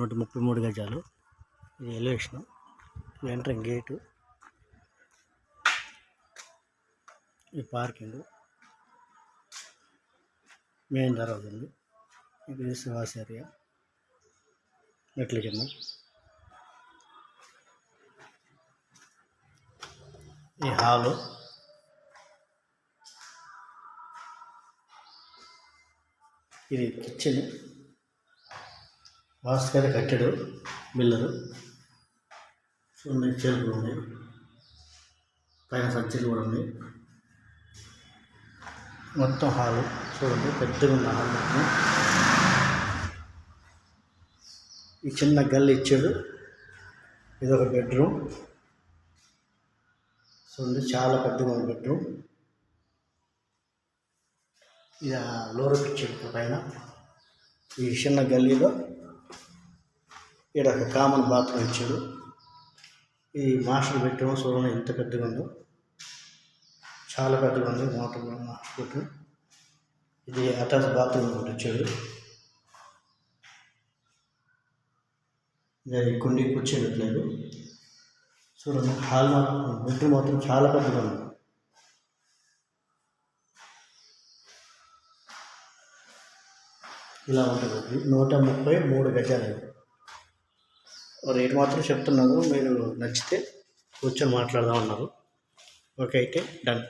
133 గజాలు. ఇది elevation, entering gate, ఈ పార్కింగ్, మెయిన్ దర్వాజా ఉంది. ఇది శ్రీవాస్ ఏరియా, మెట్ల కింద. ఈ హాలు, ఇది కిచెన్, వాస్తుగా కట్టాడు బిల్లరు. చూడండి, చేతులు ఉన్నాయి, పైన సజ్జలు కూడా ఉన్నాయి. మొత్తం హాలు చూడండి, పెద్దగా ఉన్న హాల్ మొత్తం. ఈ చిన్న గల్లి ఇచ్చాడు, ఇది ఒక బెడ్రూమ్. చూడండి, చాలా పెద్దగా ఉంది బెడ్రూమ్. ఇది లోరకి ఇచ్చాడు పైన. ఈ చిన్న గల్లీలో ఇక్కడ ఒక కామన్ బాత్రూమ్ ఇచ్చాడు. ఈ మాస్టర్ బెడ్రూమ్ చూడండి ఎంత పెద్దగా ఉందో, చాలా పెద్దగా ఉంది మాస్టర్ బెడ్రూమ్. ఇది అటాచ్ బాత్రూమ్ ఒకటి ఇచ్చాడు. ఇది కుండీ కూర్చోబెట్టలేదు. చూడండి, హాల్ మాత్రం బెడ్రూమ్ మాత్రం చాలా పెద్దగా ఉంది. ఇలా ఉంటుంది. 133 గజాలు. రేటు మాత్రం చెప్తున్నారు, మీరు నచ్చితే కూర్చొని మాట్లాడదాం అన్నారు. ఓకే, అయితే డన్.